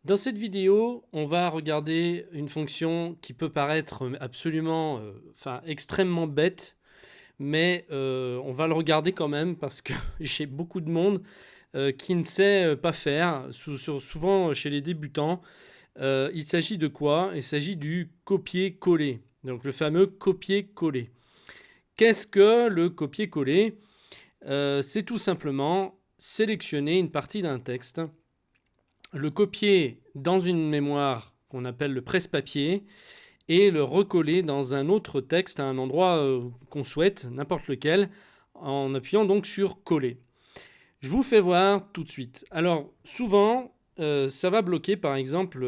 Dans cette vidéo, on va regarder une fonction qui peut paraître absolument, extrêmement bête, mais on va le regarder quand même parce que j'ai beaucoup de monde qui ne sait pas faire, souvent chez les débutants. Il s'agit de quoi? Il s'agit du copier-coller, donc le fameux copier-coller. Qu'est-ce que le copier-coller? C'est tout simplement sélectionner une partie d'un texte, le copier dans une mémoire qu'on appelle le presse-papier et le recoller dans un autre texte à un endroit qu'on souhaite, n'importe lequel, en appuyant donc sur coller. Je vous fais voir tout de suite. Alors souvent, ça va bloquer. Par exemple,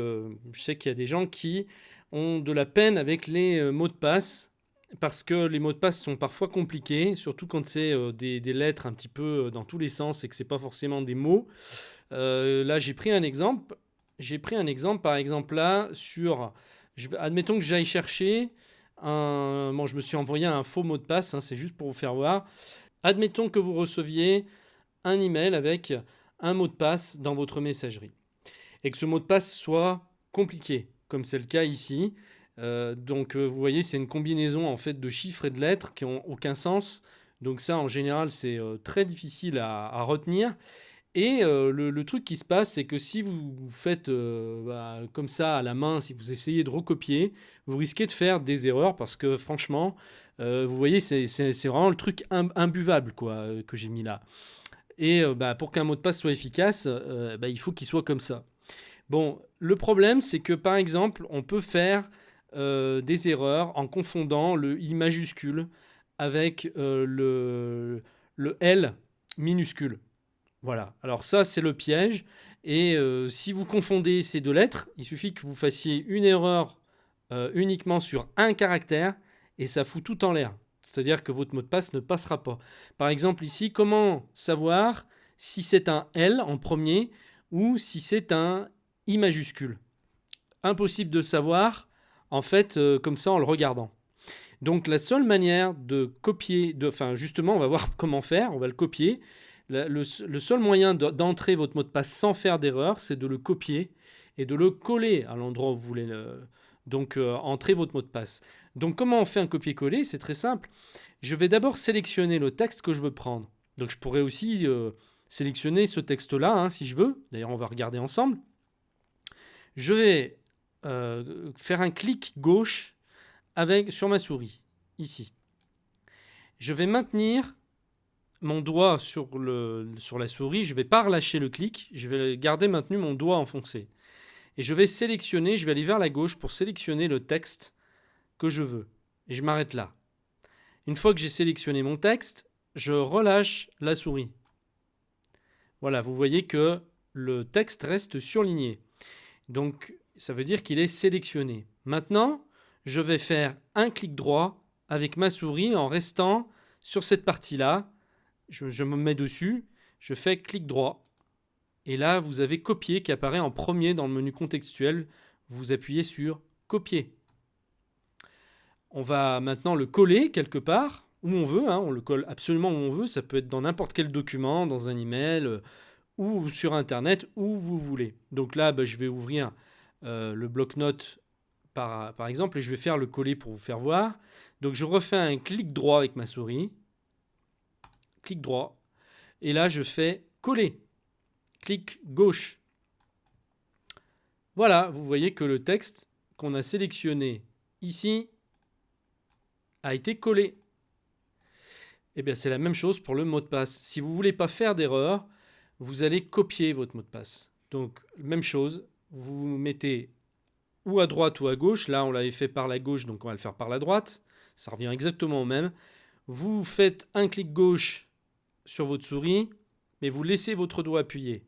je sais qu'il y a des gens qui ont de la peine avec les mots de passe parce que les mots de passe sont parfois compliqués, surtout quand c'est des lettres un petit peu dans tous les sens et que c'est pas forcément des mots. Là, j'ai pris un exemple. J'ai pris un exemple, par exemple là, admettons que j'aille chercher bon, je me suis envoyé un faux mot de passe, hein, c'est juste pour vous faire voir. Admettons que vous receviez un email avec un mot de passe dans votre messagerie et que ce mot de passe soit compliqué, comme c'est le cas ici. Vous voyez, c'est une combinaison en fait de chiffres et de lettres qui n'ont aucun sens. Donc ça, en général, c'est très difficile à retenir. Et le truc qui se passe, c'est que si vous faites comme ça à la main, si vous essayez de recopier, vous risquez de faire des erreurs parce que franchement, vous voyez, c'est vraiment le truc imbuvable quoi, que j'ai mis là. Et pour qu'un mot de passe soit efficace, il faut qu'il soit comme ça. Bon, le problème, c'est que par exemple, on peut faire des erreurs en confondant le I majuscule avec le L minuscule. Voilà, alors ça c'est le piège. Et si vous confondez ces deux lettres, il suffit que vous fassiez une erreur uniquement sur un caractère et ça fout tout en l'air. C'est-à-dire que votre mot de passe ne passera pas. Par exemple ici, comment savoir si c'est un L en premier ou si c'est un I majuscule? Impossible de savoir, en fait, comme ça en le regardant. Donc la seule manière de copier, justement, on va voir comment faire, on va le copier. Le seul moyen d'entrer votre mot de passe sans faire d'erreur, c'est de le copier et de le coller à l'endroit où vous voulez entrer votre mot de passe. Donc comment on fait un copier-coller? C'est très simple. Je vais d'abord sélectionner le texte que je veux prendre. Donc je pourrais aussi sélectionner ce texte-là, hein, si je veux. D'ailleurs, on va regarder ensemble. Je vais faire un clic gauche sur ma souris, ici. Je vais maintenir mon doigt sur la souris, je ne vais pas relâcher le clic, je vais garder maintenu mon doigt enfoncé. Et je vais sélectionner, je vais aller vers la gauche pour sélectionner le texte que je veux. Et je m'arrête là. Une fois que j'ai sélectionné mon texte, je relâche la souris. Voilà, vous voyez que le texte reste surligné. Donc, ça veut dire qu'il est sélectionné. Maintenant, je vais faire un clic droit avec ma souris en restant sur cette partie-là. Je me mets dessus, je fais clic droit. Et là, vous avez copier qui apparaît en premier dans le menu contextuel. Vous appuyez sur copier. On va maintenant le coller quelque part, où on veut. On le colle absolument où on veut. Ça peut être dans n'importe quel document, dans un email ou sur Internet, où vous voulez. Donc là, je vais ouvrir le bloc-notes par exemple et je vais faire le coller pour vous faire voir. Donc je refais un clic droit avec ma souris. Clic droit. Et là, je fais coller. Clic gauche. Voilà, vous voyez que le texte qu'on a sélectionné ici a été collé. Et bien, c'est la même chose pour le mot de passe. Si vous ne voulez pas faire d'erreur, vous allez copier votre mot de passe. Donc, même chose, vous mettez ou à droite ou à gauche. Là, on l'avait fait par la gauche, donc on va le faire par la droite. Ça revient exactement au même. Vous faites un clic gauche sur votre souris, mais vous laissez votre doigt appuyé.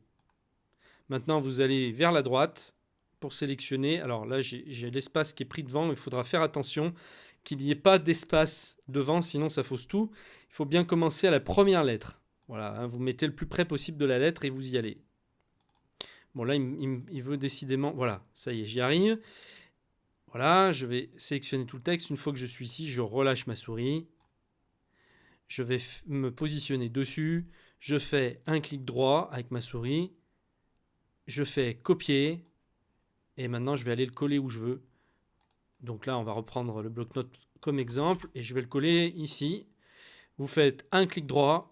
Maintenant, vous allez vers la droite pour sélectionner. Alors là, j'ai l'espace qui est pris devant, mais il faudra faire attention qu'il n'y ait pas d'espace devant, sinon ça fausse tout. Il faut bien commencer à la première lettre. Voilà, vous mettez le plus près possible de la lettre et vous y allez. Bon, là, il veut décidément... Voilà, ça y est, j'y arrive. Voilà, je vais sélectionner tout le texte. Une fois que je suis ici, je relâche ma souris. Je vais me positionner dessus. Je fais un clic droit avec ma souris. Je fais copier. Et maintenant, je vais aller le coller où je veux. Donc là, on va reprendre le bloc-notes comme exemple et je vais le coller ici. Vous faites un clic droit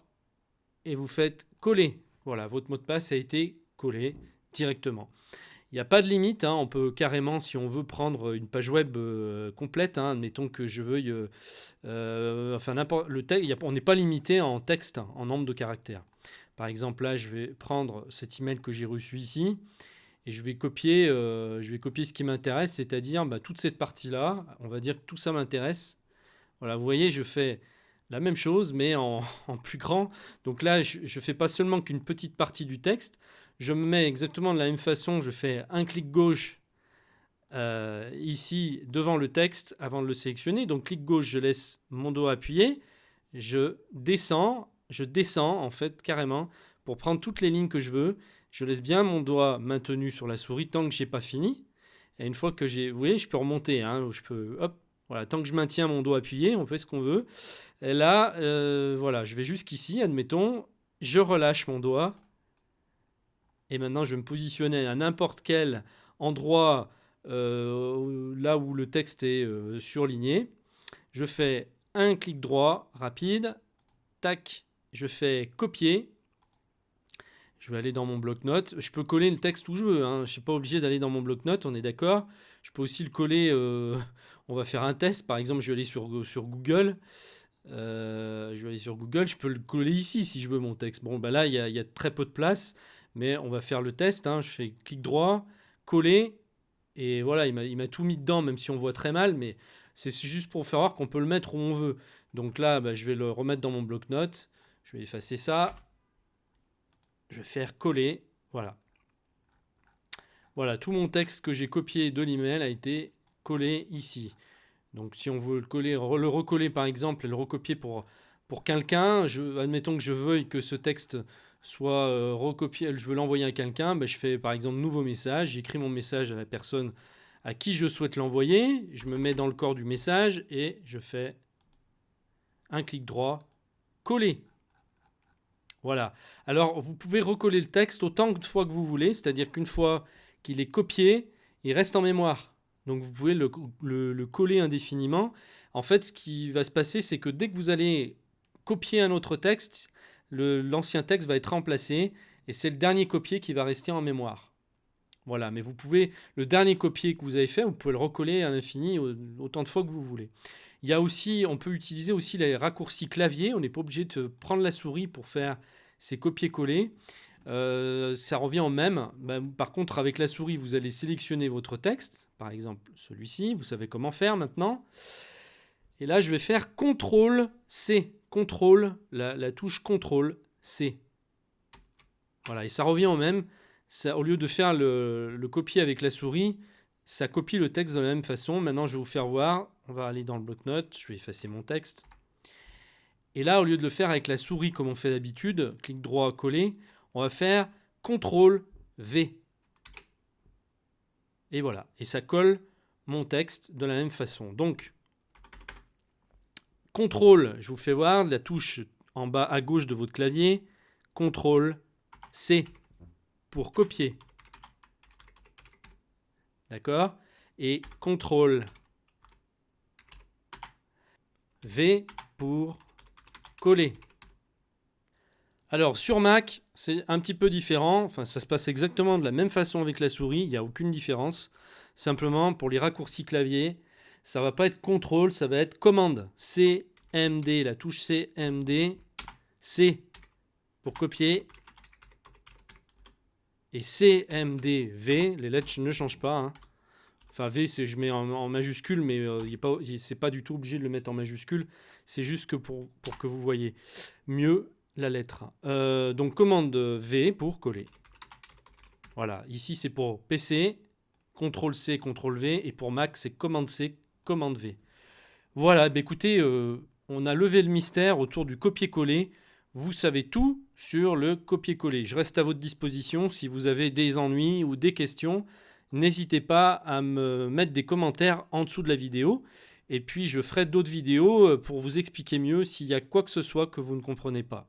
et vous faites coller. Voilà, votre mot de passe a été collé directement. Il n'y a pas de limite, hein, on peut carrément, si on veut prendre une page web complète, hein, admettons que je veuille, enfin on n'est pas limité en texte, hein, en nombre de caractères. Par exemple, là, je vais prendre cet email que j'ai reçu ici et je vais copier ce qui m'intéresse, c'est-à-dire toute cette partie-là. On va dire que tout ça m'intéresse. Voilà, vous voyez, je fais la même chose, mais en plus grand. Donc là, je ne fais pas seulement qu'une petite partie du texte. Je me mets exactement de la même façon. Je fais un clic gauche ici devant le texte avant de le sélectionner. Donc clic gauche, je laisse mon doigt appuyé. Je descends en fait carrément pour prendre toutes les lignes que je veux. Je laisse bien mon doigt maintenu sur la souris tant que j'ai pas fini. Et une fois que j'ai, vous voyez, je peux remonter. Hein, je peux, hop, voilà, tant que je maintiens mon doigt appuyé, on fait ce qu'on veut. Et là, voilà, je vais jusqu'ici, admettons, je relâche mon doigt. Et maintenant, je vais me positionner à n'importe quel endroit là où le texte est surligné. Je fais un clic droit rapide. Tac, je fais copier. Je vais aller dans mon bloc-notes. Je peux coller le texte où je veux. Hein. Je ne suis pas obligé d'aller dans mon bloc-notes, on est d'accord. Je peux aussi le coller. On va faire un test. Par exemple, je vais aller sur Google. Je peux le coller ici si je veux mon texte. Bon, là, il y a très peu de place. Mais on va faire le test. Hein. Je fais clic droit, coller. Et voilà, il m'a tout mis dedans, même si on voit très mal. Mais c'est juste pour faire voir qu'on peut le mettre où on veut. Donc là, je vais le remettre dans mon bloc-notes. Je vais effacer ça. Je vais faire coller. Voilà. Voilà, tout mon texte que j'ai copié de l'email a été collé ici. Donc si on veut le coller, le recoller par exemple et le recopier pour quelqu'un, admettons que je veuille que ce texte soit recopié, je veux l'envoyer à quelqu'un, je fais par exemple nouveau message, j'écris mon message à la personne à qui je souhaite l'envoyer, je me mets dans le corps du message et je fais un clic droit, coller. Voilà. Alors, vous pouvez recoller le texte autant de fois que vous voulez, c'est-à-dire qu'une fois qu'il est copié, il reste en mémoire. Donc, vous pouvez le coller indéfiniment. En fait, ce qui va se passer, c'est que dès que vous allez copier un autre texte, l'ancien texte va être remplacé et c'est le dernier copié qui va rester en mémoire. Voilà, mais vous pouvez, le dernier copié que vous avez fait, vous pouvez le recoller à l'infini autant de fois que vous voulez. Il y a aussi, on peut utiliser aussi les raccourcis clavier. On n'est pas obligé de prendre la souris pour faire ces copier-coller. Ça revient au même. Par contre, avec la souris, vous allez sélectionner votre texte. Par exemple, celui-ci. Vous savez comment faire maintenant. Et là, je vais faire CTRL-C. CTRL, la touche CTRL-C. Voilà, et ça revient au même. Ça, au lieu de faire le copier avec la souris, ça copie le texte de la même façon. Maintenant, je vais vous faire voir. On va aller dans le bloc-notes. Je vais effacer mon texte. Et là, au lieu de le faire avec la souris comme on fait d'habitude, clic droit, coller, on va faire CTRL-V. Et voilà. Et ça colle mon texte de la même façon. Donc, CTRL, je vous fais voir, la touche en bas à gauche de votre clavier. CTRL-C pour copier. D'accord? Et CTRL-V pour coller. Alors sur Mac, c'est un petit peu différent. Enfin, ça se passe exactement de la même façon avec la souris. Il n'y a aucune différence. Simplement, pour les raccourcis clavier, ça ne va pas être CTRL, ça va être commande. CMD, la touche CMD. C pour copier. Et CMD-V, les lettres ne changent pas. Hein. Enfin, V, je mets en majuscule, mais c'est pas du tout obligé de le mettre en majuscule. C'est juste que pour que vous voyez mieux la lettre. Donc, commande V pour coller. Voilà, ici c'est pour PC, CTRL-C, CTRL-V, et pour Mac, c'est commande-C, commande-V. Voilà, écoutez, on a levé le mystère autour du copier-coller. Vous savez tout sur le copier-coller. Je reste à votre disposition si vous avez des ennuis ou des questions. N'hésitez pas à me mettre des commentaires en dessous de la vidéo. Et puis, je ferai d'autres vidéos pour vous expliquer mieux s'il y a quoi que ce soit que vous ne comprenez pas.